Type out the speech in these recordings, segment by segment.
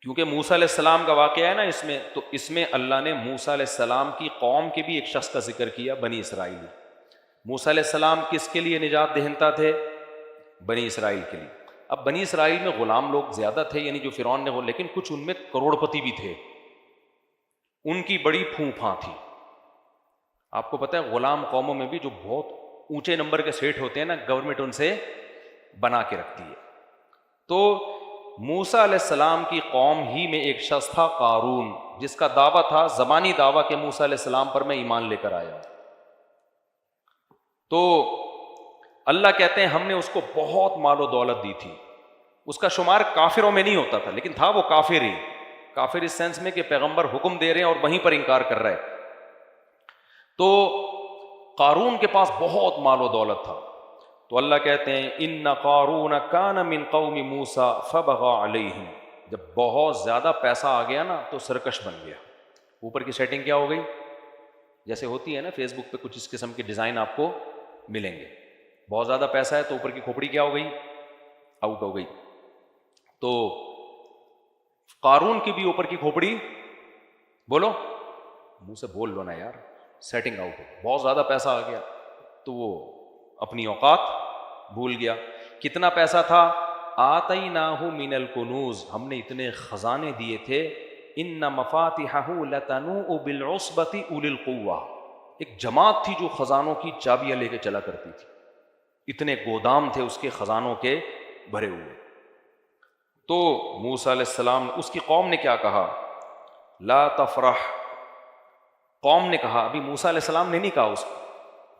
کیونکہ موسیٰ علیہ السلام کا واقعہ ہے نا اس میں، تو اس میں اللہ نے موسیٰ علیہ السلام کی قوم کے بھی ایک شخص کا ذکر کیا، بنی اسرائیل۔ موسیٰ علیہ السلام کس کے لیے نجات دہندہ تھے؟ بنی اسرائیل کے لیے۔ اب بنی اسرائیل میں غلام لوگ زیادہ تھے، یعنی جو فرعون نے وہ، لیکن کچھ ان میں کروڑ پتی بھی تھے، ان کی بڑی پھوں پھاں تھی۔ آپ کو پتہ ہے غلام قوموں میں بھی جو بہت اونچے نمبر کے سیٹ ہوتے ہیں نا، گورنمنٹ ان سے بنا کے رکھتی ہے۔ تو موسیٰ علیہ السلام کی قوم ہی میں ایک شخص تھا قارون، جس کا دعویٰ تھا، زبانی دعویٰ کہ موسیٰ علیہ السلام پر میں ایمان لے کر آیا۔ تو اللہ کہتے ہیں ہم نے اس کو بہت مال و دولت دی تھی۔ اس کا شمار کافروں میں نہیں ہوتا تھا، لیکن تھا وہ کافر ہی، کافر اس سینس میں کہ پیغمبر حکم دے رہے ہیں اور وہیں پر انکار کر رہا ہے۔ تو قارون کے پاس بہت مال و دولت تھا۔ تو اللہ کہتے ہیں ان قارون کان من قوم موسیٰ فبغى علیہم، جب بہت زیادہ پیسہ آ گیا نا تو سرکش بن گیا۔ اوپر کی سیٹنگ کیا ہو گئی؟ جیسے ہوتی ہے نا فیس بک پہ کچھ اس قسم کے ڈیزائن آپ کو ملیں گے، بہت زیادہ پیسہ ہے تو اوپر کی کھوپڑی کیا ہو گئی؟ آؤٹ ہو گئی۔ تو قارون کی بھی اوپر کی کھوپڑی، بولو منہ سے بول لو نا یار، سیٹنگ آؤٹ ہو، بہت زیادہ پیسہ آ گیا تو وہ اپنی اوقات بھول گیا۔ کتنا پیسہ تھا؟ آتیناہ من الکنوز، ہم نے اتنے خزانے دیے تھے، ان مفاتحہ لتنوء بالعصبۃ اولی القوہ، ایک جماعت تھی جو خزانوں کی چابیاں لے کے چلا کرتی تھی، اتنے گودام تھے اس کے خزانوں کے بھرے ہوئے۔ تو موسیٰ علیہ السلام، اس کی قوم نے کیا کہا؟ لا تفرح، قوم نے کہا، ابھی موسیٰ علیہ السلام نے نہیں کہا، اس کو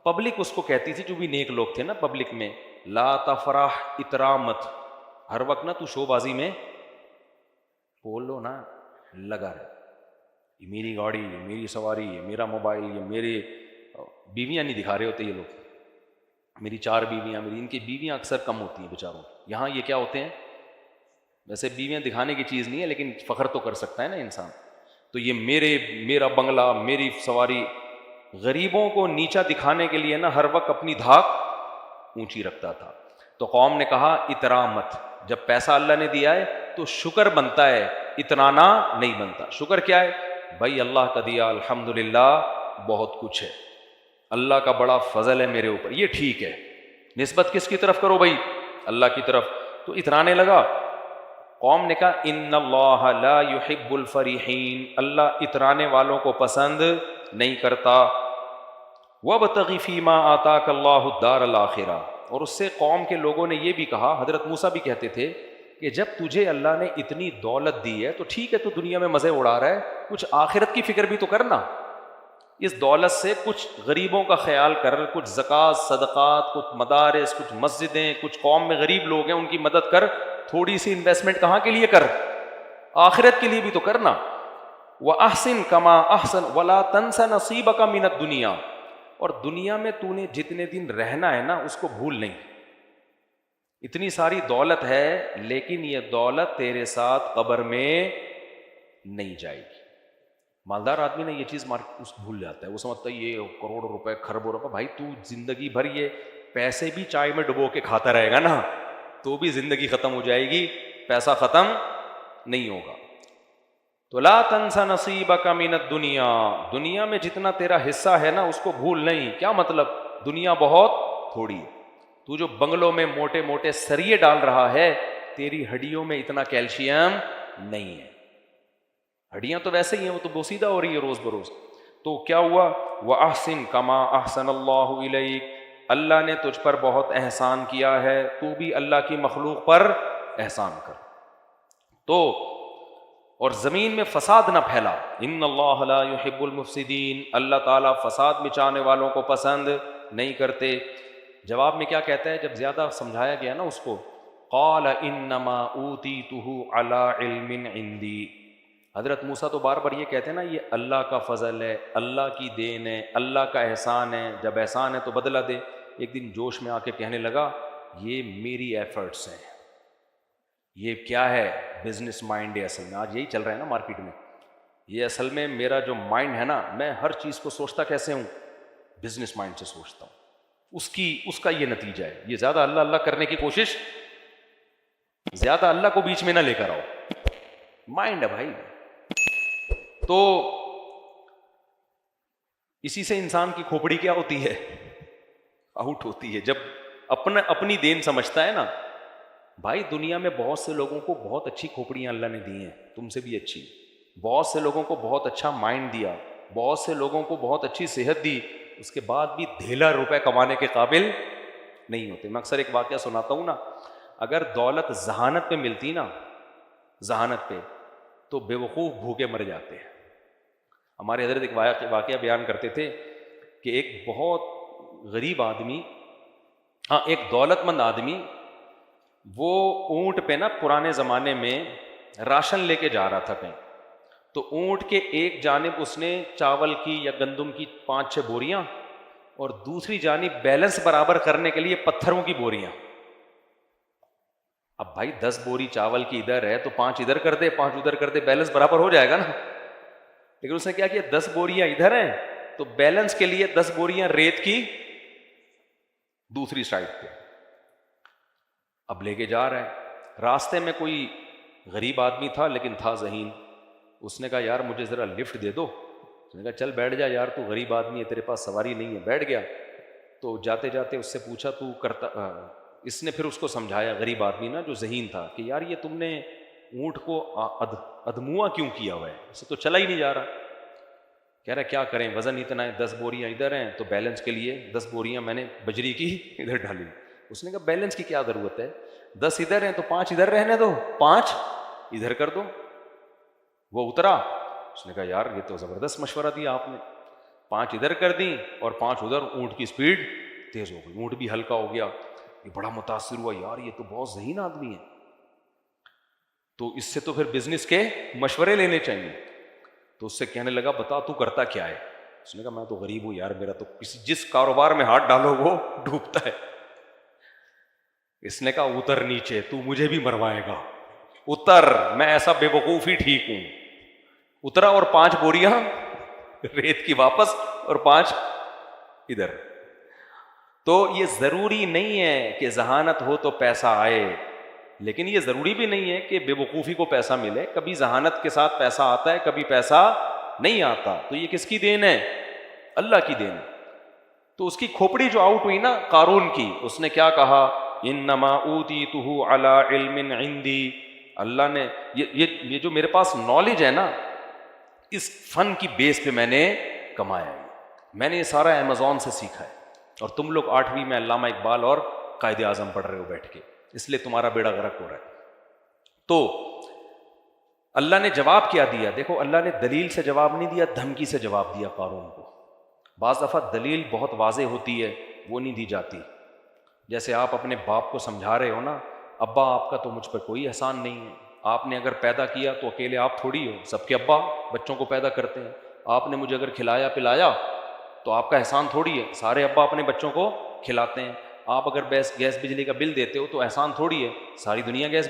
پبلک اس کو کہتی تھی، جو بھی نیک لوگ تھے نا پبلک میں، لا تفرح، اترا مت، ہر وقت نا تو شو بازی میں بول لو نا لگا رہے، یہ میری گاڑی، یہ میری سواری، یہ میرا موبائل، یہ میری بیویاں نہیں دکھا رہے ہوتے یہ لوگ، میری 4 بیویاں، میری، ان کی بیویاں اکثر کم ہوتی ہیں بیچاروں، یہاں یہ کیا ہوتے ہیں؟ ویسے بیویاں دکھانے کی چیز نہیں ہے لیکن فخر تو کر سکتا ہے نا انسان، تو یہ میرا بنگلہ، میری سواری، غریبوں کو نیچا دکھانے کے لیے نا ہر وقت اپنی دھاک اونچی رکھتا تھا۔ تو قوم نے کہا اترا مت، جب پیسہ اللہ نے دیا ہے تو شکر بنتا ہے، اترانا نہیں بنتا۔ شکر کیا ہے بھائی؟ اللہ کا دیا الحمدللہ بہت کچھ ہے، اللہ کا بڑا فضل ہے میرے اوپر، یہ ٹھیک ہے۔ نسبت کس کی طرف کرو بھائی؟ اللہ کی طرف۔ تو اترانے لگا۔ قوم نے کہا ان اللہ لا يحب الفریحین، اللہ اترانے والوں کو پسند نہیں کرتا۔ وابتغ فیما آتاک اللہ الدار الآخرہ، اور اس سے قوم کے لوگوں نے یہ بھی کہا، حضرت موسیٰ بھی کہتے تھے کہ جب تجھے اللہ نے اتنی دولت دی ہے تو ٹھیک ہے تو دنیا میں مزے اڑا رہا ہے، کچھ آخرت کی فکر بھی تو کرنا، اس دولت سے کچھ غریبوں کا خیال کر، کچھ زکوٰۃ، صدقات، کچھ مدارس، کچھ مسجدیں، کچھ قوم میں غریب لوگ ہیں ان کی مدد کر، تھوڑی سی انویسٹمنٹ کہاں کے لیے کر؟ آخرت کے لیے بھی تو کرنا۔ وَأَحْسِن كَمَا أَحْسَنَ وَلَا تَنْسَ نَصِيبَكَ مِنَ الدُّنْيَا، اور دنیا میں تو نے جتنے دن رہنا ہے نا اس کو بھول نہیں۔ اتنی ساری دولت ہے لیکن یہ دولت تیرے ساتھ قبر میں نہیں جائے گی۔ مالدار آدمی نے یہ چیز اس بھول جاتا ہے، وہ سمجھتا ہے یہ کروڑوں روپے، خربوں روپے، بھائی تو زندگی بھر یہ پیسے بھی چائے میں ڈبو کے کھاتا رہے گا نا تو بھی زندگی ختم ہو جائے گی، پیسہ ختم نہیں ہوگا۔ تو لا تنس نصیبک من الدنیا، دنیا میں جتنا تیرا حصہ ہے نا اس کو بھول نہیں۔ کیا مطلب؟ دنیا بہت تھوڑی ہے، تو جو بنگلوں میں موٹے موٹے سریے ڈال رہا ہے، تیری ہڈیوں میں اتنا کیلشیم نہیں ہے، ہڈیاں تو ویسے ہی ہیں، وہ تو بوسیدہ ہو رہی ہے روز بروز۔ تو کیا ہوا؟ وَأَحْسِن كَمَا أَحْسَنَ اللَّهُ إِلَيْكَ، اللہ نے تجھ پر بہت احسان کیا ہے، تو بھی اللہ کی مخلوق پر احسان کر۔ تو اور زمین میں فساد نہ پھیلا، ان اللہ لا يحب المفسدین، اللہ تعالیٰ فساد مچانے والوں کو پسند نہیں کرتے۔ جواب میں کیا کہتا ہے جب زیادہ سمجھایا گیا نا اس کو؟ قال انما اوتیتہ علی علم عندی، حضرت موسیٰ تو بار بار یہ کہتے ہیں نا یہ اللہ کا فضل ہے، اللہ کی دین ہے، اللہ کا احسان ہے، جب احسان ہے تو بدلہ دے۔ ایک دن جوش میں آ کے کہنے لگا یہ میری ایفرٹس ہیں، یہ کیا ہے؟ بزنس مائنڈ ہے اصل میں، آج یہی چل رہا ہے نا مارکیٹ میں، یہ اصل میں میرا جو مائنڈ ہے نا، میں ہر چیز کو سوچتا کیسے ہوں؟ بزنس مائنڈ سے سوچتا ہوں، اس کا یہ نتیجہ ہے۔ یہ زیادہ اللہ اللہ کرنے کی کوشش، زیادہ اللہ کو بیچ میں نہ لے کر آؤ، مائنڈ ہے بھائی. تو اسی سے انسان کی کھوپڑی کیا ہوتی ہے؟ آؤٹ ہوتی ہے. جب اپنی دین سمجھتا ہے نا بھائی. دنیا میں بہت سے لوگوں کو بہت اچھی کھوپڑیاں اللہ نے دی ہیں, تم سے بھی اچھی. بہت سے لوگوں کو بہت اچھا مائنڈ دیا, بہت سے لوگوں کو بہت اچھی صحت دی, اس کے بعد بھی ڈھیلا روپے کمانے کے قابل نہیں ہوتے. میں اکثر ایک واقعہ سناتا ہوں نا, اگر دولت ذہانت پہ ملتی نا, ذہانت پہ, تو بے وقوف بھوکے مر جاتے ہیں. ہمارے حضرت ایک واقعہ بیان کرتے تھے کہ ایک بہت غریب آدمی, ایک دولت مند آدمی, وہ اونٹ پہ نا پرانے زمانے میں راشن لے کے جا رہا تھا کہیں. تو اونٹ کے ایک جانب اس نے چاول کی یا گندم کی 5-6 بوریاں, اور دوسری جانب بیلنس برابر کرنے کے لیے پتھروں کی بوریاں. اب بھائی 10 بوری چاول کی ادھر ہے تو 5 ادھر کر دے, 5 ادھر کر دے, بیلنس برابر ہو جائے گا نا. لیکن اس نے کیا 10 بوریاں ادھر ہیں تو بیلنس کے لیے 10 بوریاں ریت کی دوسری سائڈ پہ اب لے کے جا رہا ہے. راستے میں کوئی غریب آدمی تھا لیکن تھا ذہین. اس نے کہا یار مجھے ذرا لفٹ دے دو. اس نے کہا چل بیٹھ جا یار, تو غریب آدمی ہے, تیرے پاس سواری نہیں ہے. بیٹھ گیا. تو جاتے جاتے اس سے پوچھا تو کرتا, اس نے پھر اس کو سمجھایا, غریب آدمی نا جو ذہین تھا, کہ یار یہ تم نے اونٹ کو ادموا کیوں کیا ہوا ہے, اسے تو چلا ہی نہیں جا رہا. کہہ رہا کیا کریں, وزن اتنا ہے, 10 بوریاں ادھر ہیں تو بیلنس کے لیے 10 بوریاں میں نے بجری کی ادھر ڈالی. اس نے کہا بیلنس کی کیا ضرورت ہے, 10 ادھر ہیں تو 5 ادھر رہنے دو, 5 ادھر کر دو. وہ اترا. اس نے کہا یار یہ تو زبردست مشورہ دیا آپ نے, 5 ادھر کر دیں اور 5 ادھر. اونٹ کی سپیڈ تیز ہو گئی, اونٹ بھی ہلکا ہو گیا. یہ بڑا متاثر ہوا, یار یہ تو بہت ذہین آدمی ہے, تو اس سے تو پھر بزنس کے مشورے لینے چاہیے. تو اس سے کہنے لگا بتا تو کرتا کیا ہے. اس نے کہا میں تو غریب ہوں یار, میرا تو جس کاروبار میں ہاتھ ڈالو وہ ڈوبتا ہے. اس نے کہا اتر نیچے, تو مجھے بھی مروائے گا, اتر, میں ایسا بے وقوف ہی ٹھیک ہوں. اترا اور 5 بوریاں ریت کی واپس اور 5 ادھر. تو یہ ضروری نہیں ہے کہ ذہانت ہو تو پیسہ آئے, لیکن یہ ضروری بھی نہیں ہے کہ بے وقوفی کو پیسہ ملے. کبھی ذہانت کے ساتھ پیسہ آتا ہے, کبھی پیسہ نہیں آتا. تو یہ کس کی دین ہے؟ اللہ کی دین ہے. تو اس کی کھوپڑی جو آؤٹ ہوئی نا قارون کی, اس نے کیا کہا, انما اوتیتہ علی علم عندی. اللہ نے یہ جو میرے پاس نالج ہے نا, اس فن کی بیس پہ میں نے کمایا ہے. میں نے یہ سارا امیزون سے سیکھا ہے, اور تم لوگ 8ویں میں علامہ اقبال اور قائد اعظم پڑھ رہے ہو بیٹھ کے, اس لیے تمہارا بیڑا غرق ہو رہا ہے. تو اللہ نے جواب کیا دیا؟ دیکھو اللہ نے دلیل سے جواب نہیں دیا, دھمکی سے جواب دیا قارون کو. بعض دفعہ دلیل بہت واضح ہوتی ہے, وہ نہیں دی جاتی. جیسے آپ اپنے باپ کو سمجھا رہے ہو نا, ابا آپ کا تو مجھ پر کوئی احسان نہیں ہے, آپ نے اگر پیدا کیا تو اکیلے آپ تھوڑی ہو, سب کے ابا بچوں کو پیدا کرتے ہیں. آپ نے مجھے اگر کھلایا پلایا تو آپ کا احسان تھوڑی ہے, سارے ابا اپنے بچوں کو کھلاتے ہیں. آپ اگر گیس بجلی کا بل دیتے ہو تو احسان تھوڑی ہے, ساری دنیا گیس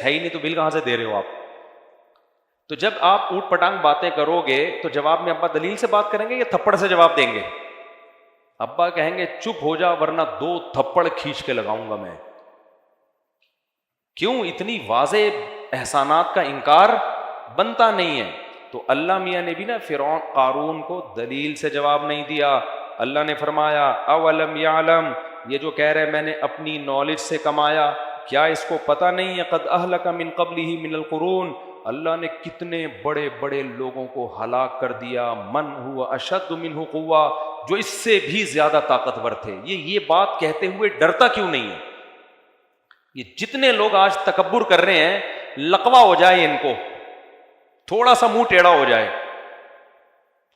ہے ہی نہیں تو بل کہاں سے دے رہے ہو آپ. تو جب آپ اوٹ پٹانگ باتیں کرو گے تو جواب میں ابا دلیل سے بات کریں گے یا تھپڑ سے جواب دیں گے؟ ابا کہیں گے چپ ہو جا ورنہ 2 تھپڑ کھینچ کے لگاؤں گا میں. کیوں؟ اتنی واضح احسانات کا انکار بنتا نہیں ہے. تو اللہ میاں نے بھی نا فرعون قارون کو دلیل سے جواب نہیں دیا. اللہ نے فرمایا اولم یعلم, یہ جو کہہ رہے میں نے اپنی نالج سے کمایا, کیا اس کو پتہ نہیں ہے قد اہلک من قبلہ من القرون, اللہ نے کتنے بڑے بڑے لوگوں کو ہلاک کر دیا, من ہوا اشد منہ قوہ, جو اس سے بھی زیادہ طاقتور تھے. یہ بات کہتے ہوئے ڈرتا کیوں نہیں ہے؟ یہ جتنے لوگ آج تکبر کر رہے ہیں, لقوہ ہو جائے ان کو, تھوڑا سا منہ ٹیڑھا ہو جائے.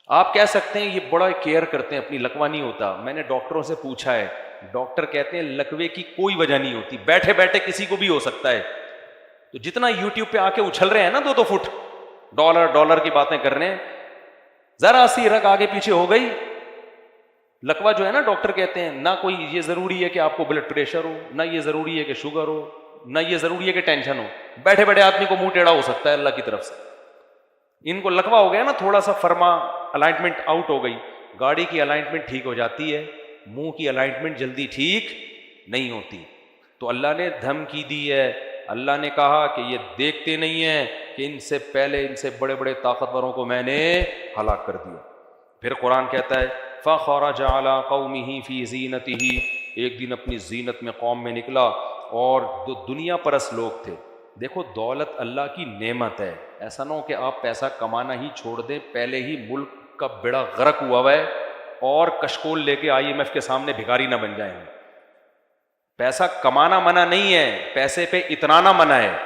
آپ کہہ سکتے ہیں یہ بڑا کیئر کرتے ہیں, اپنی لقوہ نہیں ہوتا. میں نے ڈاکٹروں سے پوچھا ہے, ڈاکٹر کہتے ہیں لقوے کی کوئی وجہ نہیں ہوتی, بیٹھے بیٹھے کسی کو بھی ہو سکتا ہے. تو جتنا یوٹیوب پہ آ کے اچھل رہے ہیں نا 2 فٹ, ڈالر کی باتیں کر رہے ہیں, ذرا سی رگ آگے پیچھے ہو گئی, لقوہ جو ہے نا ڈاکٹر کہتے ہیں نہ کوئی یہ ضروری ہے کہ آپ کو بلڈ پریشر ہو, نہ یہ ضروری ہے کہ شوگر ہو, نہ یہ ضروری ہے کہ ٹینشن ہو. بیٹھے بیٹھے آدمی کو منہ ٹیڑھا ہو سکتا ہے اللہ کی طرف سے. ان کو لقوہ ہو گیا نا, تھوڑا سا فرما الائنمنٹ آؤٹ ہو گئی. گاڑی کی الائنمنٹ ٹھیک ہو جاتی ہے, منہ کی الائنمنٹ جلدی ٹھیک نہیں ہوتی. تو اللہ نے دھمکی دی ہے, اللہ نے کہا کہ یہ دیکھتے نہیں ہیں کہ ان سے پہلے ان سے بڑے بڑے طاقتوروں کو میں نے ہلاک کر دیا. پھر قرآن کہتا ہے فخرج علی قومہ فی زینتہ، ایک دن اپنی زینت میں قوم میں نکلا، اور جو دنیا پرست لوگ تھے. دیکھو دولت اللہ کی نعمت ہے، ایسا نہ ہو کہ آپ پیسہ کمانا ہی چھوڑ دیں، پہلے ہی ملک کا بیڑا غرق ہوا ہے اور کشکول لے کے IMF کے سامنے بھکاری نہ بن جائیں. پیسہ کمانا منع نہیں ہے، پیسے پہ اتنانا منع ہے،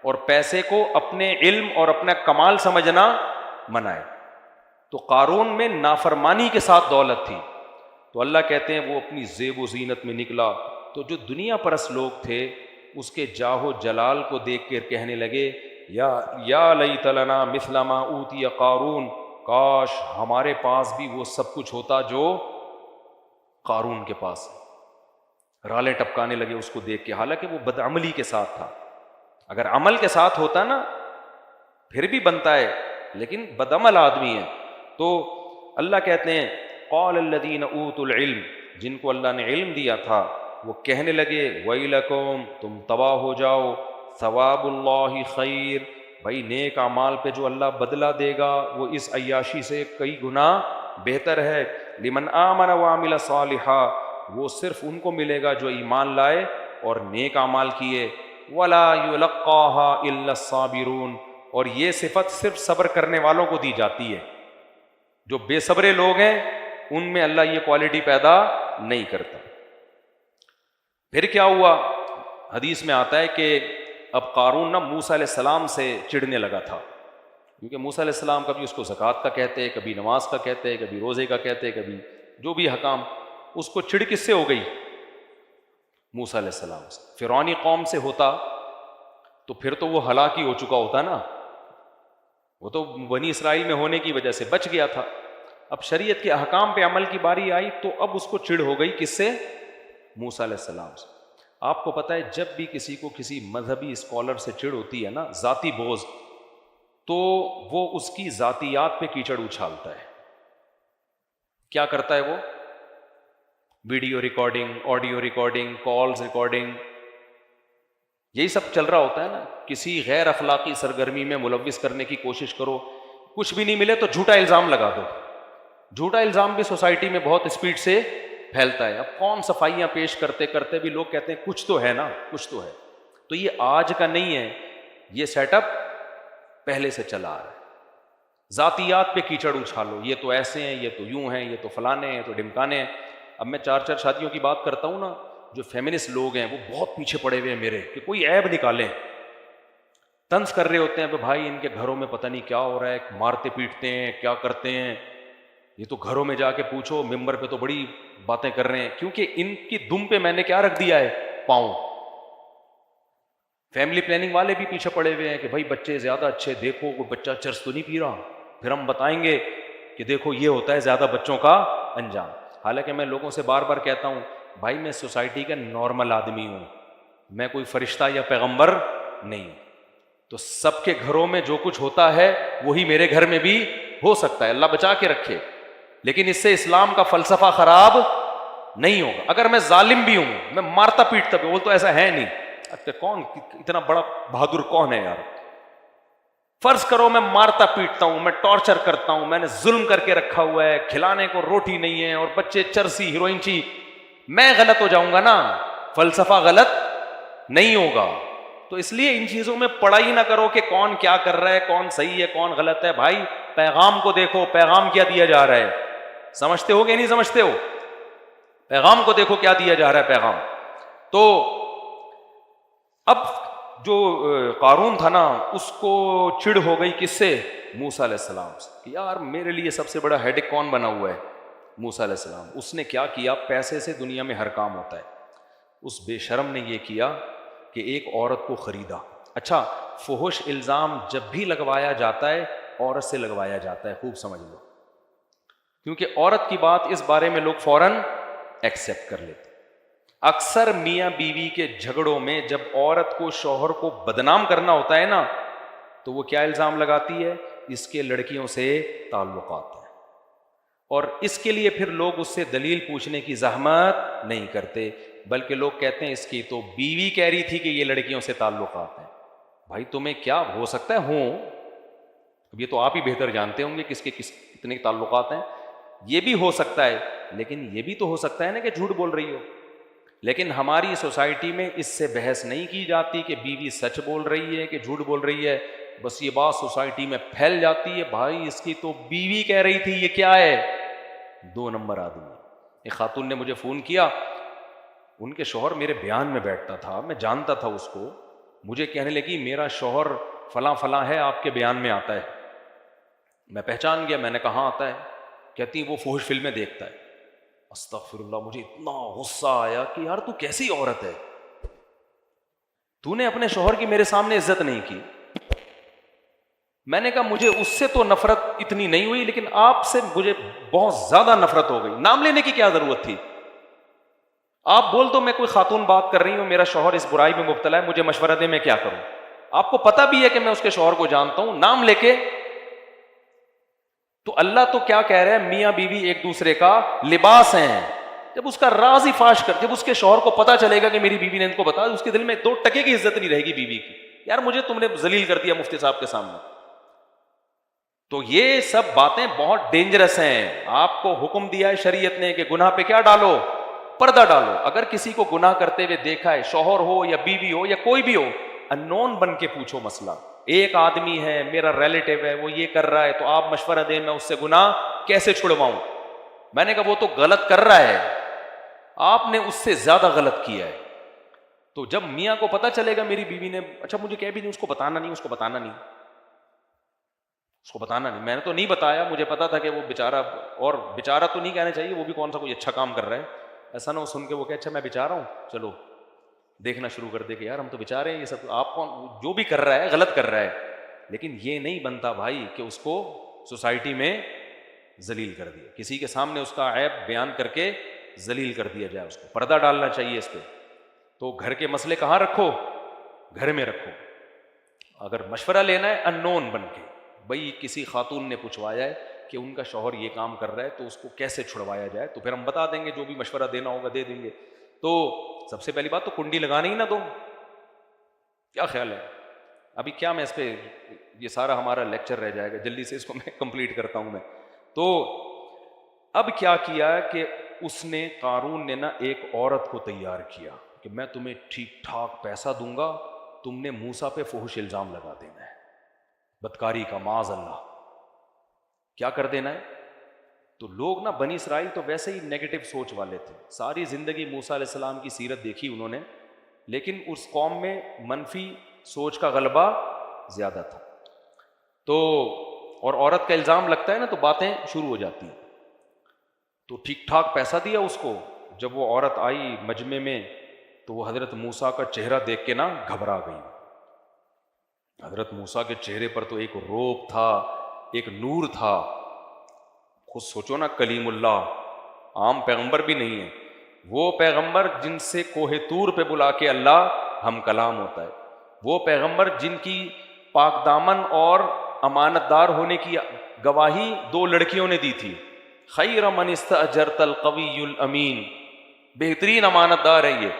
اور پیسے کو اپنے علم اور اپنا کمال سمجھنا منع ہے. تو قارون میں نافرمانی کے ساتھ دولت تھی، تو اللہ کہتے ہیں وہ اپنی زیب و زینت میں نکلا. تو جو دنیا پرست لوگ تھے اس کے جاہ و جلال کو دیکھ کر کہنے لگے یا لیت لنا مثل ما اوتی قارون، کاش ہمارے پاس بھی وہ سب کچھ ہوتا جو قارون کے پاس. رالیں ٹپکانے لگے اس کو دیکھ کے، حالانکہ وہ بدعملی کے ساتھ تھا. اگر عمل کے ساتھ ہوتا نا پھر بھی بنتا ہے، لیکن بدعمل آدمی ہے. تو اللہ کہتے ہیں قال الذین اوتوا العلم، جن کو اللہ نے علم دیا تھا وہ کہنے لگے ویلکم، تم تباہ ہو جاؤ، ثواب اللہ خیر، بھائی نیک اعمال پہ جو اللہ بدلہ دے گا وہ اس عیاشی سے کئی گنا بہتر ہے. لمن آمن وعمل صالحا، وہ صرف ان کو ملے گا جو ایمان لائے اور نیک اعمال کیے. ولا یلقاها الا الصابرون، اور یہ صفت صرف صبر کرنے والوں کو دی جاتی ہے. جو بے صبرے لوگ ہیں ان میں اللہ یہ کوالٹی پیدا نہیں کرتا. پھر کیا ہوا؟ حدیث میں آتا ہے کہ اب قارون نہ موسیٰ علیہ السلام سے چڑھنے لگا تھا، کیونکہ موسیٰ علیہ السلام کبھی اس کو زکوٰۃ کا کہتے، کبھی نماز کا کہتے، کبھی روزے کا کہتے، کبھی جو بھی حکام. اس کو چڑ کس سے ہو گئی؟ موسیٰ علیہ السلام سے. فرعونی قوم سے ہوتا تو پھر تو وہ ہلاک ہی ہو چکا ہوتا نا، وہ تو بنی اسرائیل میں ہونے کی وجہ سے بچ گیا تھا. اب شریعت کے احکام پہ عمل کی باری آئی تو اب اس کو چڑ ہو گئی، کس سے؟ موسیٰ علیہ السلام سے. آپ کو پتہ ہے جب بھی کسی کو کسی مذہبی اسکالر سے چڑ ہوتی ہے نا، ذاتی بغض، تو وہ اس کی ذاتیات پہ کیچڑ اچھالتا ہے. کیا کرتا ہے وہ؟ Video recording, audio recording, calls recording, یہی سب چل رہا ہوتا ہے نا. کسی غیر اخلاقی سرگرمی میں ملوث کرنے کی کوشش کرو، کچھ بھی نہیں ملے تو جھوٹا الزام لگا دو. جھوٹا الزام بھی سوسائٹی میں بہت اسپیڈ سے پھیلتا ہے. اب کون صفائیاں پیش کرتے کرتے بھی لوگ کہتے ہیں کچھ تو ہے نا، کچھ تو ہے. تو یہ آج کا نہیں ہے، یہ سیٹ اپ پہلے سے چلا آ رہا ہے. ذاتیات پہ کیچڑ اچھالو، یہ تو ایسے ہیں، یہ تو یوں ہیں، یہ تو فلانے ہیں، تو ڈمکانے ہیں. اب میں 4 شادیوں کی بات کرتا ہوں نا، جو فیمنسٹ لوگ ہیں وہ بہت پیچھے پڑے ہوئے ہیں میرے، کہ کوئی عیب نکالیں. طنز کر رہے ہوتے ہیں کہ بھائی ان کے گھروں میں پتہ نہیں کیا ہو رہا ہے، مارتے پیٹتے ہیں، کیا کرتے ہیں، یہ تو گھروں میں جا کے پوچھو، ممبر پہ تو بڑی باتیں کر رہے ہیں. کیونکہ ان کی دم پہ میں نے کیا رکھ دیا ہے؟ پاؤں. فیملی پلاننگ والے بھی پیچھے پڑے ہوئے ہیں کہ بھائی بچے زیادہ اچھے، دیکھو کوئی بچہ چرس تو نہیں پی رہا، پھر ہم بتائیں گے کہ دیکھو یہ ہوتا ہے زیادہ بچوں کا انجام. حالانکہ میں لوگوں سے بار بار کہتا ہوں بھائی میں سوسائٹی کا نارمل آدمی ہوں، میں کوئی فرشتہ یا پیغمبر نہیں. تو سب کے گھروں میں جو کچھ ہوتا ہے وہی میرے گھر میں بھی ہو سکتا ہے، اللہ بچا کے رکھے. لیکن اس سے اسلام کا فلسفہ خراب نہیں ہوگا. اگر میں ظالم بھی ہوں، میں مارتا پیٹتا بھی، وہ تو ایسا ہے نہیں. کون اتنا بڑا بہادر کون ہے یار؟ فرض کرو میں مارتا پیٹتا ہوں، میں ٹارچر کرتا ہوں، میں نے ظلم کر کے رکھا ہوا ہے، کھلانے کو روٹی نہیں ہے اور بچے چرسی ہیروئن چی، میں غلط ہو جاؤں گا نا، فلسفہ غلط نہیں ہوگا. تو اس لیے ان چیزوں میں پڑھائی نہ کرو کہ کون کیا کر رہا ہے، کون صحیح ہے کون غلط ہے. بھائی پیغام کو دیکھو، پیغام کیا دیا جا رہا ہے. سمجھتے ہو کہ نہیں سمجھتے ہو؟ پیغام کو دیکھو کیا دیا جا رہا ہے پیغام. تو اب جو قارون تھا نا اس کو چڑ ہو گئی کس سے؟ موسیٰ علیہ السلام سے. کہ یار میرے لیے سب سے بڑا ہیڈک کون بنا ہوا ہے؟ موسیٰ علیہ السلام. اس نے کیا کیا؟ پیسے سے دنیا میں ہر کام ہوتا ہے. اس بے شرم نے یہ کیا کہ ایک عورت کو خریدا. اچھا فحش الزام جب بھی لگوایا جاتا ہے عورت سے لگوایا جاتا ہے، خوب سمجھ لو، کیونکہ عورت کی بات اس بارے میں لوگ فوراً ایکسیپٹ کر لیتے. اکثر میاں بیوی کے جھگڑوں میں جب عورت کو شوہر کو بدنام کرنا ہوتا ہے نا تو وہ کیا الزام لگاتی ہے؟ اس کے لڑکیوں سے تعلقات ہیں. اور اس کے لیے پھر لوگ اس سے دلیل پوچھنے کی زحمت نہیں کرتے، بلکہ لوگ کہتے ہیں اس کی تو بیوی کہہ رہی تھی کہ یہ لڑکیوں سے تعلقات ہیں. بھائی تمہیں کیا ہو سکتا ہے ہوں، اب یہ تو آپ ہی بہتر جانتے ہوں گے کس کے کتنے تعلقات ہیں، یہ بھی ہو سکتا ہے، لیکن یہ بھی تو ہو سکتا ہے نا کہ جھوٹ بول رہی ہو۔ لیکن ہماری سوسائٹی میں اس سے بحث نہیں کی جاتی کہ بیوی سچ بول رہی ہے کہ جھوٹ بول رہی ہے، بس یہ بات سوسائٹی میں پھیل جاتی ہے، بھائی اس کی تو بیوی کہہ رہی تھی، یہ کیا ہے، 2 نمبر آدمی۔ ایک خاتون نے مجھے فون کیا، ان کے شوہر میرے بیان میں بیٹھتا تھا، میں جانتا تھا اس کو، مجھے کہنے لگی میرا شوہر فلاں فلاں ہے، آپ کے بیان میں آتا ہے۔ میں پہچان گیا، میں نے کہا آتا ہے، کہتی وہ فحش فلمیں دیکھتا ہے۔ استغفر اللہ، مجھے اتنا غصہ آیا کہ یار تو کیسی عورت ہے، تو نے اپنے شوہر کی میرے سامنے عزت نہیں کی۔ میں نے کہا مجھے اس سے تو نفرت اتنی نہیں ہوئی، لیکن آپ سے مجھے بہت زیادہ نفرت ہو گئی۔ نام لینے کی کیا ضرورت تھی؟ آپ بول دو میں کوئی خاتون بات کر رہی ہوں، میرا شوہر اس برائی میں مبتلا ہے، مجھے مشورہ دے میں کیا کروں۔ آپ کو پتہ بھی ہے کہ میں اس کے شوہر کو جانتا ہوں، نام لے کے۔ تو اللہ تو کیا کہہ رہا ہے، میاں بیوی ایک دوسرے کا لباس ہیں۔ جب اس کا راز ہی فاش کر، جب اس کے شوہر کو پتا چلے گا کہ میری بیوی نے ان کو بتا، اس کے دل میں 2 ٹکے کی عزت نہیں رہے گی بیوی کی، یار مجھے تم نے ذلیل کر دیا مفتی صاحب کے سامنے۔ تو یہ سب باتیں بہت ڈینجرس ہیں۔ آپ کو حکم دیا ہے شریعت نے کہ گناہ پہ کیا ڈالو، پردہ ڈالو۔ اگر کسی کو گناہ کرتے ہوئے دیکھا ہے، شوہر ہو یا بیوی ہو یا کوئی بھی ہو، انون بن کے پوچھو مسئلہ۔ ایک آدمی ہے میرا ریلیٹیو ہے، وہ یہ کر رہا ہے، تو آپ مشورہ دیں میں اس سے گناہ کیسے چھڑواؤں۔ میں نے کہا وہ تو غلط کر رہا ہے، آپ نے اس سے زیادہ غلط کیا ہے۔ تو جب میاں کو پتا چلے گا میری بیوی نے، اچھا مجھے کہہ بھی نہیں، اس کو بتانا نہیں، اس کو بتانا نہیں، اس کو بتانا نہیں، میں نے تو نہیں بتایا، مجھے پتا تھا کہ وہ بیچارہ، اور بیچارہ تو نہیں کہنا چاہیے، وہ بھی کون سا کوئی اچھا کام کر رہا ہے، ایسا نہ ہو سن کے وہ کہ اچھا میں بیچارہ ہوں، چلو دیکھنا شروع کر دے کہ یار ہم تو بیچارے ہیں، یہ سب آپ کون، جو بھی کر رہا ہے غلط کر رہا ہے۔ لیکن یہ نہیں بنتا بھائی کہ اس کو سوسائٹی میں ذلیل کر دیا، کسی کے سامنے اس کا عیب بیان کر کے ذلیل کر دیا جائے، اس کو پردہ ڈالنا چاہیے اس پہ۔ تو گھر کے مسئلے کہاں رکھو، گھر میں رکھو۔ اگر مشورہ لینا ہے انون بن کے، بھائی کسی خاتون نے پوچھوایا ہے کہ ان کا شوہر یہ کام کر رہا ہے تو اس کو کیسے چھڑوایا جائے، تو پھر ہم بتا دیں گے، جو بھی مشورہ دینا ہوگا دے دیں گے۔ تو سب سے پہلی بات تو کنڈی لگانے ہی نہ دو۔ کیا خیال ہے؟ ابھی کیا میں اس پہ، یہ سارا ہمارا لیکچر رہ جائے گا، جلدی سے اس کو میں کمپلیٹ کرتا ہوں میں۔ تو اب کیا کیا کہ اس نے، قارون نے نا ایک عورت کو تیار کیا کہ میں تمہیں ٹھیک ٹھاک پیسہ دوں گا، تم نے موسیٰ پہ فحش الزام لگا دینا ہے، بدکاری کا، معاذ اللہ، کیا کر دینا ہے۔ تو لوگ نا بنی اسرائیل تو ویسے ہی نیگیٹو سوچ والے تھے، ساری زندگی موسیٰ علیہ السلام کی سیرت دیکھی انہوں نے، لیکن اس قوم میں منفی سوچ کا غلبہ زیادہ تھا۔ تو اور عورت کا الزام لگتا ہے نا تو باتیں شروع ہو جاتی ہیں۔ تو ٹھیک ٹھاک پیسہ دیا اس کو۔ جب وہ عورت آئی مجمع میں تو وہ حضرت موسیٰ کا چہرہ دیکھ کے نا گھبرا گئی۔ حضرت موسیٰ کے چہرے پر تو ایک روب تھا، ایک نور تھا۔ خود سوچو نا، کلیم اللہ، عام پیغمبر بھی نہیں ہے، وہ پیغمبر جن سے کوہ طور پہ بلا کے اللہ ہم کلام ہوتا ہے، وہ پیغمبر جن کی پاک دامن اور امانت دار ہونے کی گواہی 2 لڑکیوں نے دی تھی، خیر من استاجرت القوی الامین، بہترین امانت دار ہے یہ۔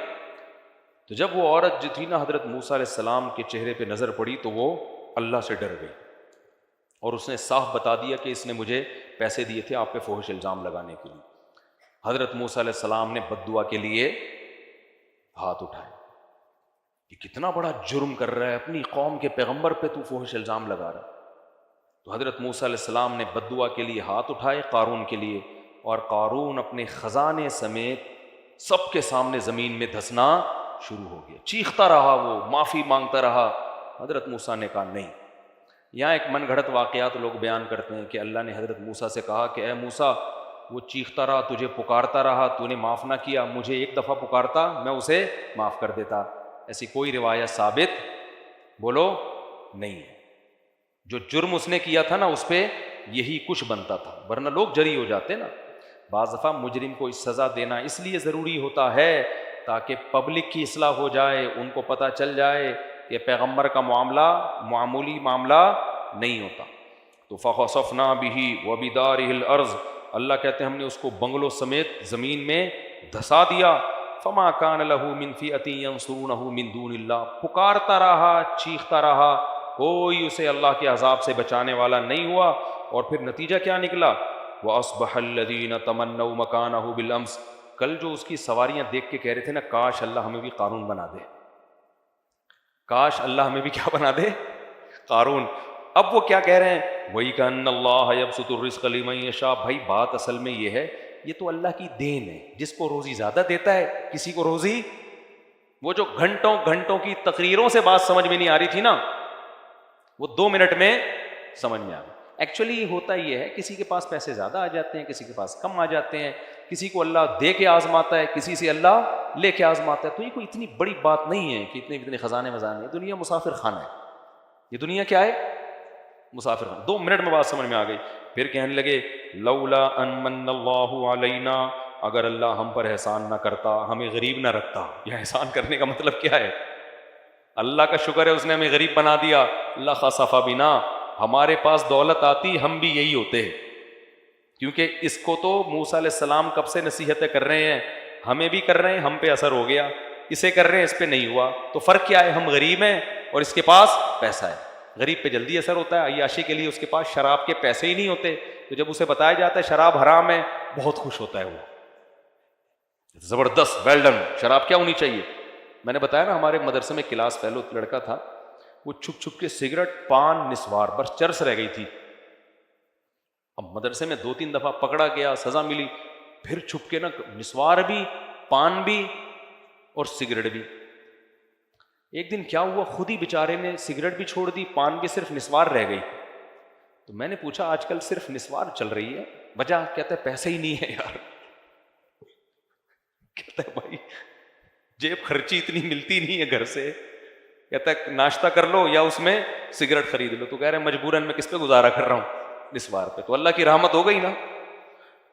تو جب وہ عورت جو تھی نا حضرت موسیٰ علیہ السلام کے چہرے پہ نظر پڑی تو وہ اللہ سے ڈر گئی، اور اس نے صاف بتا دیا کہ اس نے مجھے پیسے دیے تھے آپ پہ فحش الزام لگانے کے لیے۔ حضرت موسیٰ علیہ السلام نے بد دعا کے لیے ہاتھ اٹھائے، یہ کتنا بڑا جرم کر رہا ہے، اپنی قوم کے پیغمبر پہ تو فحش الزام لگا رہا ہے۔ تو حضرت موسیٰ علیہ السلام نے بد دعا کے لیے ہاتھ اٹھائے قارون کے لیے، اور قارون اپنے خزانے سمیت سب کے سامنے زمین میں دھسنا شروع ہو گیا، چیختا رہا، وہ معافی مانگتا رہا۔ حضرت موسیٰ نے کہا نہیں۔ یہاں ایک من گھڑت واقعات لوگ بیان کرتے ہیں کہ اللہ نے حضرت موسیٰ سے کہا کہ اے موسیٰ، وہ چیختا رہا، تجھے پکارتا رہا، تو نے معاف نہ کیا، مجھے ایک دفعہ پکارتا میں اسے معاف کر دیتا۔ ایسی کوئی روایت ثابت بولو نہیں ہے۔ جو جرم اس نے کیا تھا نا اس پہ یہی کچھ بنتا تھا، ورنہ لوگ جری ہو جاتے نا۔ بعض دفعہ مجرم کو اس سزا دینا اس لیے ضروری ہوتا ہے تاکہ پبلک کی اصلاح ہو جائے، ان کو پتہ چل جائے کہ پیغمبر کا معاملہ معمولی معاملہ نہیں ہوتا۔ تو فخسفنا به وبداره الارض، اللہ کہتے ہیں ہم نے اس کو بنگلوں سمیت زمین میں دھسا دیا۔ فما کان لہ من فئۃ ینصرونہ من دون اللہ، پکارتا رہا، چیختا رہا، کوئی اسے اللہ کے عذاب سے بچانے والا نہیں ہوا. اور پھر نتیجہ کیا نکلا؟ وَأَصْبَحَ الَّذِينَ تَمَنَّوْا مَكَانَهُ بِالْأَمْسِ، کل جو اس کی سواریاں دیکھ کے کہہ رہے تھے نا، کاش اللہ ہمیں بھی قارون بنا دے، کاش اللہ ہمیں بھی کیا بنا دے، قارون. اب وہ کیا کہہ رہے ہیں؟ وَإِكَأَنَّ اللَّهَ يَبْسُطُ الرِّزْقَ لِمَن يَشَاءُ. بھائی بات اصل میں یہ ہے، یہ تو اللہ کی دین ہے، جس کو روزی زیادہ دیتا ہے کسی کو روزی. وہ جو گھنٹوں گھنٹوں کی تقریروں سے بات سمجھ میں نہیں آ رہی تھی نا، وہ 2 منٹ میں سمجھ میں آ گئی. ایکچولی ہوتا یہ ہے، کسی کے پاس پیسے زیادہ آ جاتے ہیں، کسی کے پاس کم آ جاتے ہیں، کسی کو اللہ دے کے آزماتا ہے، کسی سے اللہ لے کے آزماتا ہے. تو یہ کوئی اتنی بڑی بات نہیں ہے کہ اتنے خزانے وزانے. دنیا مسافر خانہ ہے، یہ دنیا کیا ہے؟ مسافر خانہ. 2 منٹ میں بات سمجھ میں آ گئی. پھر کہنے لگے لولا ان من اللہ علینا، اگر اللہ ہم پر احسان نہ کرتا، ہمیں غریب نہ رکھتا. یہ احسان کرنے کا مطلب کیا ہے؟ اللہ کا شکر ہے اس نے ہمیں غریب بنا دیا. اللہ خسف بنا، ہمارے پاس دولت آتی ہم بھی یہی ہوتے، کیونکہ اس کو تو موسیٰ علیہ السلام کب سے نصیحتیں کر رہے ہیں، ہمیں بھی کر رہے ہیں، ہم پہ اثر ہو گیا، اسے کر رہے ہیں، اس پہ نہیں ہوا. تو فرق کیا ہے؟ ہم غریب ہیں اور اس کے پاس پیسہ ہے. غریب پہ جلدی اثر ہوتا ہے، عیاشی کے لیے اس کے پاس شراب کے پیسے ہی نہیں ہوتے، تو جب اسے بتایا جاتا ہے شراب حرام ہے، بہت خوش ہوتا ہے وہ، زبردست، ویل ڈن. شراب کیا ہونی چاہیے؟ میں نے بتایا نا، ہمارے مدرسے میں کلاس فیلو لڑکا تھا، وہ چھپ چھپ کے سگریٹ، پان، نسوار، بس چرس رہ گئی تھی. اب مدرسے میں 2-3 دفعہ پکڑا گیا، سزا ملی، پھر چھپ کے نا نسوار بھی، پان بھی اور سگریٹ بھی. ایک دن کیا ہوا، خود ہی بیچارے نے سگریٹ بھی چھوڑ دی، پان بھی، صرف نسوار رہ گئی. تو میں نے پوچھا آج کل صرف نسوار چل رہی ہے، وجہ؟ کہتا ہے پیسے ہی نہیں ہے یار. کہتا ہے بھائی جیب خرچی اتنی ملتی نہیں ہے گھر سے، کہتا ہے ناشتہ کر لو یا اس میں سگریٹ خرید لو. تو کہہ رہے ہیں مجبوراً میں کس پہ گزارا کر رہا ہوں؟ نسوار پہ. تو اللہ کی رحمت ہو گئی نا.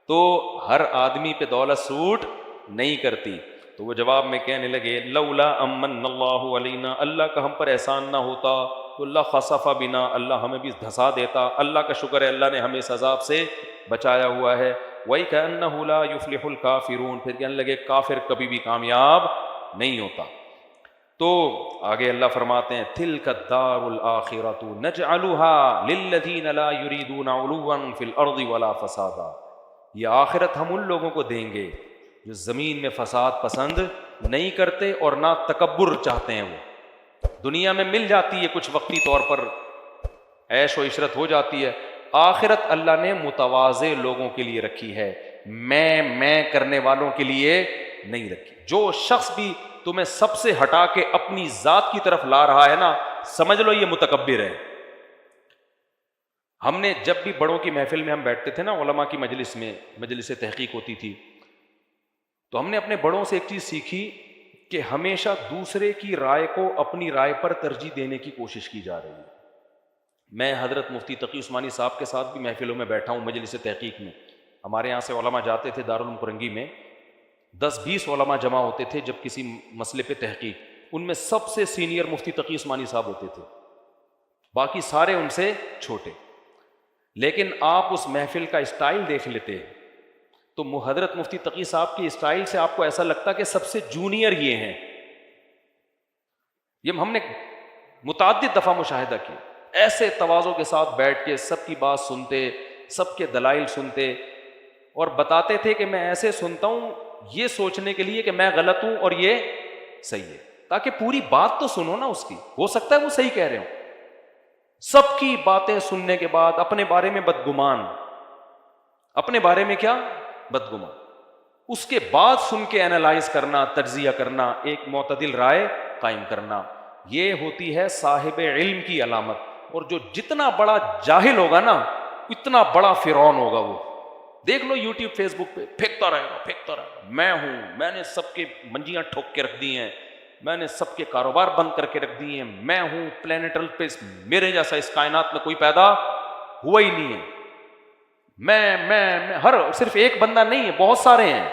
تو ہر آدمی پہ دولت سوٹ نہیں کرتی. تو وہ جواب میں کہنے لگے لولا امن اللہ علینا، اللہ کا ہم پر احسان نہ ہوتا تو اللہ خسف بنا، اللہ ہمیں بھی دھسا دیتا. اللہ کا شکر ہے اللہ نے ہمیں اس عذاب سے بچایا ہوا ہے. وَإِكَأَنَّهُ لَا يُفْلِحُ الْكَافِرُونَ. پھر کہنے لگے کافر کبھی بھی کامیاب نہیں ہوتا. تو آگے اللہ فرماتے ہیں تِلْكَ الدَّارُ الْآخِرَةُ نَجْعَلُهَا لِلَّذِينَ لَا يُرِيدُونَ عُلُوًّا فِي الْأَرْضِ وَلَا فَسَادًا. یہ آخرت ہم ان لوگوں کو دیں گے جو زمین میں فساد پسند نہیں کرتے اور نہ تکبر چاہتے ہیں. وہ دنیا میں مل جاتی ہے کچھ وقتی طور پر، عیش و عشرت ہو جاتی ہے. آخرت اللہ نے متواضع لوگوں کے لیے رکھی ہے، میں کرنے والوں کے لیے نہیں رکھی. جو شخص بھی تمہیں سب سے ہٹا کے اپنی ذات کی طرف لا رہا ہے نا، سمجھ لو یہ متکبر ہے. ہم نے جب بھی بڑوں کی محفل میں ہم بیٹھتے تھے نا، علماء کی مجلس میں، مجلس تحقیق ہوتی تھی، تو ہم نے اپنے بڑوں سے ایک چیز سیکھی کہ ہمیشہ دوسرے کی رائے کو اپنی رائے پر ترجیح دینے کی کوشش کی جا رہی ہے. میں حضرت مفتی تقی عثمانی صاحب کے ساتھ بھی محفلوں میں بیٹھا ہوں، مجلس تحقیق میں. ہمارے یہاں سے علماء جاتے تھے دارالعلوم کرنگی میں، 10-20 علماء جمع ہوتے تھے جب کسی مسئلے پہ تحقیق. ان میں سب سے سینئر مفتی تقی عثمانی صاحب ہوتے تھے، باقی سارے ان سے چھوٹے. لیکن آپ اس محفل کا اسٹائل دیکھ لیتے تو حضرت مفتی تقی صاحب کی اسٹائل سے آپ کو ایسا لگتا کہ سب سے جونیئر یہ ہیں. یہ ہم نے متعدد دفعہ مشاہدہ کیا. ایسے تواضع کے ساتھ بیٹھ کے سب کی بات سنتے، سب کے دلائل سنتے، اور بتاتے تھے کہ میں ایسے سنتا ہوں یہ سوچنے کے لیے کہ میں غلط ہوں اور یہ صحیح ہے، تاکہ پوری بات تو سنو نا اس کی، ہو سکتا ہے وہ صحیح کہہ رہے ہوں. سب کی باتیں سننے کے بعد اپنے بارے میں بدگمان، اپنے بارے میں کیا؟ بدگمان. اس کے بعد سن کے اینالائز کرنا، تجزیہ کرنا، ایک معتدل رائے قائم کرنا، یہ ہوتی ہے صاحب علم کی علامت. اور جو جتنا بڑا جاہل ہوگا نا، اتنا بڑا فرعون ہوگا. وہ دیکھ لو یوٹیوب فیس بک پہ پھینکتا رہے گا، میں ہوں، میں نے سب کے منجیاں ٹھوک کے رکھ دی ہیں، میں نے سب کے کاروبار بند کر کے رکھ دیے ہیں، میں ہوں پلانیٹل پہ، میرے جیسا اس کائنات میں کوئی پیدا ہوا ہی نہیں ہے. میں ہر صرف ایک بندہ نہیں ہے، بہت سارے ہیں.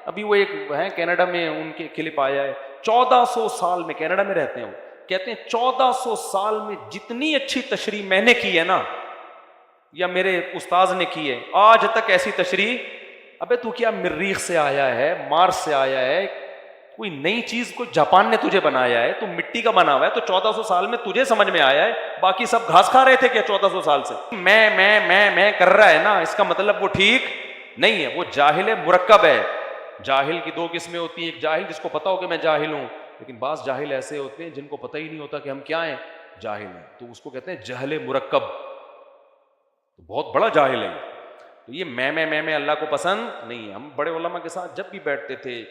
ابھی وہ ایک ہیں کینیڈا میں، ان کے کلپ آیا ہے، 1400 سال میں، کینیڈا میں رہتے ہیں وہ، کہتے ہیں 1400 سال میں جتنی اچھی تشریح میں نے کی ہے نا، یا میرے استاذ نے کی ہے، آج تک ایسی تشریح. ابے تو کیا مریخ سے آیا ہے، مارس سے آیا ہے، کوئی نئی چیز کو جاپان نے تجھے بنایا ہے، تو مٹی کا بنا ہوا ہے، تو 1400 سال میں تجھے سمجھ میں آیا ہے، باقی سب گھاس کھا رہے تھے کیا 1400 سال سے؟ میں کر رہا ہے نا، اس کا مطلب وہ ٹھیک نہیں ہے، وہ جاہل مرکب ہے۔ جاہل کی دو قسمیں ہوتی ہیں، ایک جاہل جس کو پتا ہو کہ میں جاہل ہوں، لیکن بعض جاہل ایسے ہوتے ہیں جن کو پتہ ہی نہیں ہوتا کہ ہم کیا ہیں، جاہل ہیں، تو اس کو کہتے ہیں جہل مرکب، بہت بڑا جاہل ہے۔ تو یہ میں اللہ کو پسند نہیں ہے۔ ہم بڑے علماء کے ساتھ جب بھی بیٹھتے تھے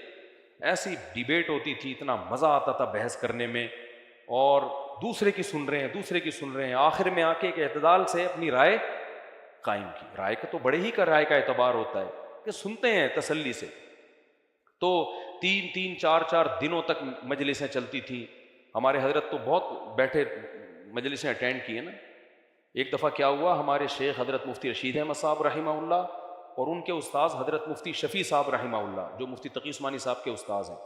ایسی ڈیبیٹ ہوتی تھی، اتنا مزہ آتا تھا بحث کرنے میں، اور دوسرے کی سن رہے ہیں، آخر میں آ کے ایک اعتدال سے اپنی رائے قائم کی۔ رائے کا تو بڑے ہی کا رائے کا اعتبار ہوتا ہے کہ سنتے ہیں تسلی سے۔ تو 3-4 دنوں تک مجلسیں چلتی تھیں۔ ہمارے حضرت تو بہت بیٹھے مجلسیں اٹینڈ کی ہیں نا۔ ایک دفعہ کیا ہوا، ہمارے شیخ حضرت مفتی رشید احمد صاحب رحمہ اللہ اور ان کے استاذ حضرت مفتی شفیع صاحب رحمہ اللہ، جو مفتی تقی عثمانی صاحب کے استاذ ہیں،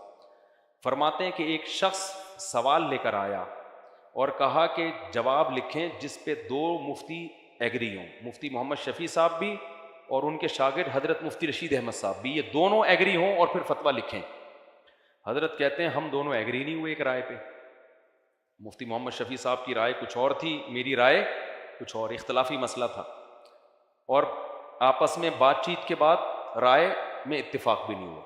فرماتے ہیں کہ ایک شخص سوال لے کر آیا اور کہا کہ جواب لکھیں جس پہ دو مفتی ایگری ہوں، مفتی محمد شفیع صاحب بھی اور ان کے شاگرد حضرت مفتی رشید احمد صاحب بھی، یہ دونوں ایگری ہوں اور پھر فتویٰ لکھیں۔ حضرت کہتے ہیں ہم دونوں ایگری نہیں ہوئے ایک رائے پہ۔ مفتی محمد شفیع صاحب کی رائے کچھ اور تھی، میری رائے کچھ اور، اختلافی مسئلہ تھا، اور آپس میں بات چیت کے بعد رائے میں اتفاق بھی نہیں ہوا۔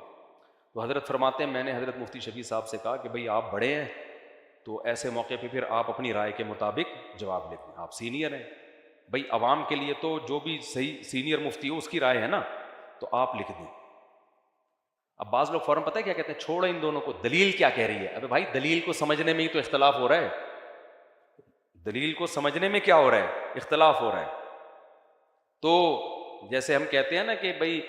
تو حضرت فرماتے ہیں میں نے حضرت مفتی شفیع صاحب سے کہا کہ بھئی آپ بڑے ہیں تو ایسے موقع پہ پھر آپ اپنی رائے کے مطابق جواب لکھ دیں، آپ سینئر ہیں، بھئی عوام کے لیے تو جو بھی صحیح سینئر مفتی ہو اس کی رائے ہے نا، تو آپ لکھ دیں۔ اب بعض لوگ فوراً پتہ ہے کیا کہتے ہیں، چھوڑو ان دونوں کو، دلیل کیا کہہ رہی ہے؟ ابے بھائی دلیل کو سمجھنے میں ہی تو اختلاف ہو رہا ہے، دلیل کو سمجھنے میں کیا ہو رہا ہے؟ اختلاف ہو رہا ہے۔ تو جیسے ہم کہتے ہیں نا کہ بھئی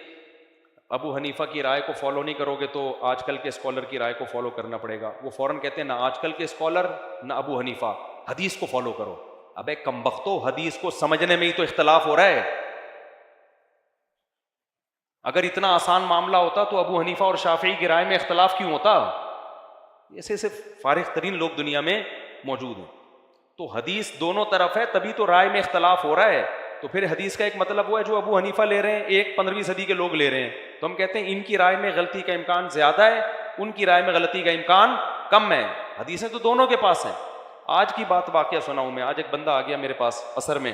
ابو حنیفہ کی رائے کو فالو نہیں کرو گے تو آج کل کے اسکالر کی رائے کو فالو کرنا پڑے گا، وہ فوراً کہتے ہیں نہ آج کل کے اسکالر نہ ابو حنیفہ، حدیث کو فالو کرو۔ ابے کمبختو، حدیث کو سمجھنے میں ہی تو اختلاف ہو رہا ہے۔ اگر اتنا آسان معاملہ ہوتا تو ابو حنیفہ اور شافعی کی رائے میں اختلاف کیوں ہوتا؟ ایسے صرف فارغ ترین لوگ دنیا میں موجود ہیں۔ تو حدیث دونوں طرف ہے، تبھی تو رائے میں اختلاف ہو رہا ہے۔ تو پھر حدیث کا ایک مطلب وہ ہے جو ابو حنیفہ لے رہے ہیں، ایک 15ویں صدی کے لوگ لے رہے ہیں، تو ہم کہتے ہیں ان کی رائے میں غلطی کا امکان زیادہ ہے، ان کی رائے میں غلطی کا امکان کم ہے۔ حدیثیں تو دونوں کے پاس ہیں۔ آج کی بات واقعہ سناؤں میں، آج ایک بندہ آ گیا میرے پاس عصر میں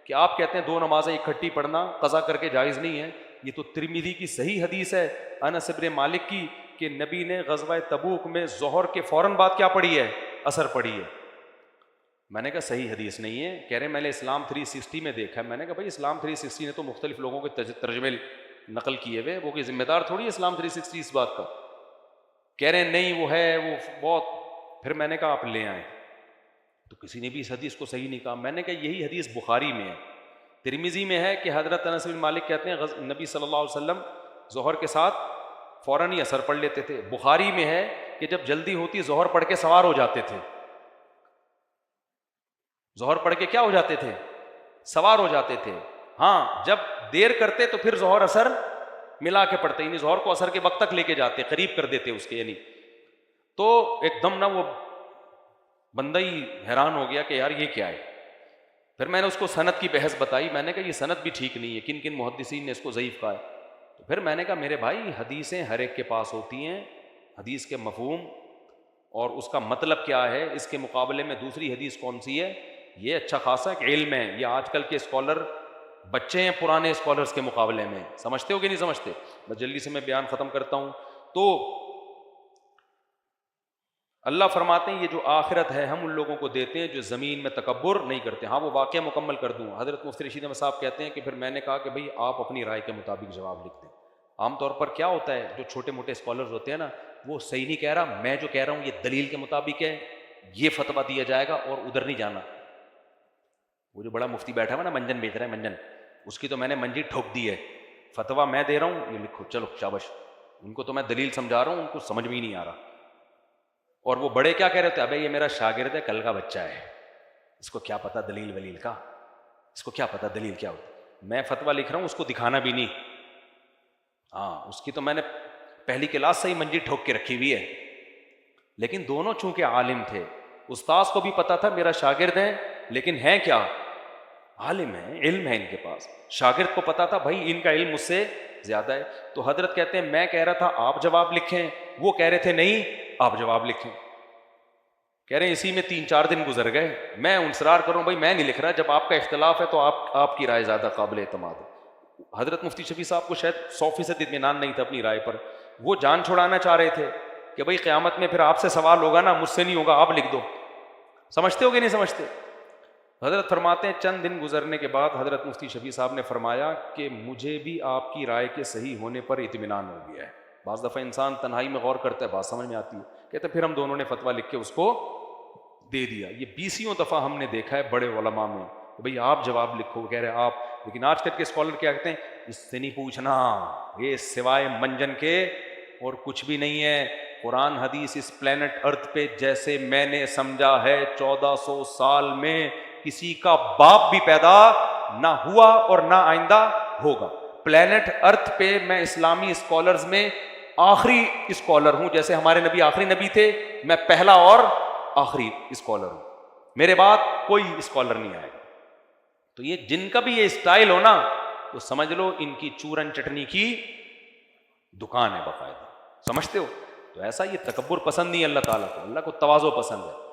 کہ آپ کہتے ہیں 2 نمازیں اکٹھی پڑھنا قضا کر کے جائز نہیں ہے، یہ تو ترمذی کی صحیح حدیث ہے انس بن مالک کی کہ نبی نے غزوہ تبوک میں ظہر کے فوراً بعد کیا پڑھی ہے؟ عصر پڑھی ہے۔ میں نے کہا صحیح حدیث نہیں ہے۔ کہہ رہے میں نے اسلام 360 میں دیکھا ہے۔ میں نے کہا بھائی اسلام 360 نے تو مختلف لوگوں کے ترجمے نقل کیے ہوئے، وہ کوئی ذمہ دار تھوڑی ہے اسلام 360 اس بات کا۔ کہہ رہے ہیں نہیں وہ ہے، وہ بہت۔ پھر میں نے کہا آپ لے آئیں، تو کسی نے بھی اس حدیث کو صحیح نہیں کہا۔ میں نے کہا یہی حدیث بخاری میں ہے، ترمذی میں ہے کہ حضرت انس بن مالک کہتے ہیں نبی صلی اللہ علیہ وسلم ظہر کے ساتھ فوراً ہی عصر پڑھ لیتے تھے۔ بخاری میں ہے کہ جب جلدی ہوتی ظہر پڑھ کے سوار ہو جاتے تھے، ظہر پڑھ کے کیا ہو جاتے تھے؟ سوار ہو جاتے تھے۔ ہاں جب دیر کرتے تو پھر ظہر اثر ملا کے پڑھتے، یعنی ظہر کو اثر کے وقت تک لے کے جاتے، قریب کر دیتے اس کے، یعنی تو ایک دم نہ وہ بندہ ہی حیران ہو گیا کہ یار یہ کیا ہے۔ پھر میں نے اس کو سند کی بحث بتائی، میں نے کہا یہ سند بھی ٹھیک نہیں ہے، کن کن محدثین نے اس کو ضعیف کہا ہے۔ تو پھر میں نے کہا میرے بھائی حدیثیں ہر ایک کے پاس ہوتی ہیں، حدیث کے مفہوم اور اس کا مطلب کیا ہے، اس کے مقابلے میں دوسری حدیث کون سی ہے، یہ اچھا خاصا ایک علم ہے۔ یہ آج کل کے اسکالر بچے ہیں پرانے اسکالرس کے مقابلے میں، سمجھتے ہو کہ نہیں سمجھتے؟ بس جلدی سے میں بیان ختم کرتا ہوں۔ تو اللہ فرماتے ہیں یہ جو آخرت ہے ہم ان لوگوں کو دیتے ہیں جو زمین میں تکبر نہیں کرتے۔ ہاں وہ واقعہ مکمل کر دوں، حضرت مفتی رشید احمد صاحب کہتے ہیں کہ پھر میں نے کہا کہ بھئی آپ اپنی رائے کے مطابق جواب لکھ دیں۔ عام طور پر کیا ہوتا ہے، جو چھوٹے موٹے اسکالرز ہوتے ہیں نا، وہ صحیح نہیں کہہ رہا، میں جو کہہ رہا ہوں یہ دلیل کے مطابق ہے، یہ فتویٰ دیا جائے گا اور ادھر نہیں جانا۔ وہ جو بڑا مفتی بیٹھا ہوا نا منجن بیچ رہا ہے، منجن، اس کی تو میں نے منجی ٹھوک دی ہے، فتویٰ میں دے رہا ہوں، یہ لکھو چلو شابش۔ ان کو تو میں دلیل سمجھا رہا ہوں، ان کو سمجھ میں ہی نہیں آ رہا۔ اور وہ بڑے کیا کہہ رہے تھے، ابے یہ میرا شاگرد ہے، کل کا بچہ ہے، اس کو کیا پتہ دلیل ولیل کا، اس کو کیا پتہ دلیل کیا ہوتی۔ میں فتویٰ لکھ رہا ہوں، اس کو دکھانا بھی نہیں۔ ہاں اس کی تو میں نے پہلی کلاس سے ہی منجی ٹھوک کے رکھی ہوئی ہے۔ لیکن دونوں چونکہ عالم تھے، استاذ کو بھی پتا تھا میرا شاگرد ہے، لیکن ہے کیا، عالم ہیں، علم ہے ان کے پاس. شاگرد کو پتا تھا بھائی ان کا علم مجھ سے زیادہ ہے. تو حضرت کہتے ہیں میں کہہ رہا تھا آپ جواب لکھیں، وہ کہہ رہے تھے نہیں آپ جواب لکھیں. کہہ رہے ہیں اسی میں 3-4 دن گزر گئے. میں انصرار کروں بھائی میں نہیں لکھ رہا، جب آپ کا اختلاف ہے تو آپ کی رائے زیادہ قابل اعتماد ہے. حضرت مفتی شفیع صاحب کو شاید 100% اطمینان نہیں تھا اپنی رائے پر. وہ جان چھڑانا چاہ رہے تھے کہ بھائی قیامت میں پھر آپ سے سوال ہوگا نا، مجھ سے نہیں ہوگا، آپ لکھ دو. سمجھتے ہو کہ نہیں سمجھتے؟ حضرت فرماتے ہیں چند دن گزرنے کے بعد حضرت مفتی شفیع صاحب نے فرمایا کہ مجھے بھی آپ کی رائے کے صحیح ہونے پر اطمینان ہو گیا ہے. بعض دفعہ انسان تنہائی میں غور کرتا ہے، بات سمجھ میں آتی ہے. کہتے ہیں پھر ہم دونوں نے فتویٰ لکھ کے اس کو دے دیا. یہ 20 دفعہ ہم نے دیکھا ہے بڑے علماء میں کہ بھئی آپ جواب لکھو، کہہ رہے آپ. لیکن آج کل کے اسکالر کیا کہتے ہیں، اس سے نہیں پوچھنا، یہ سوائے منجن کے اور کچھ بھی نہیں ہے. قرآن حدیث اس پلینٹ ارتھ پہ جیسے میں نے سمجھا ہے 1400 سال میں کسی کا باپ بھی پیدا نہ ہوا اور نہ آئندہ ہوگا. پلینٹ ارتھ پہ میں اسلامی اسکالرز میں آخری اسکالر ہوں. جیسے ہمارے نبی آخری نبی تھے، میں پہلا اور آخری اسکالر ہوں. میرے بعد کوئی اسکالر نہیں آئے گا. تو یہ جن کا بھی یہ اسٹائل ہو نا تو سمجھ لو ان کی چورن چٹنی کی دکان ہے باقاعدہ. سمجھتے ہو؟ تو ایسا یہ تکبر پسند نہیں اللہ تعالیٰ کو، اللہ کو تواضع پسند ہے.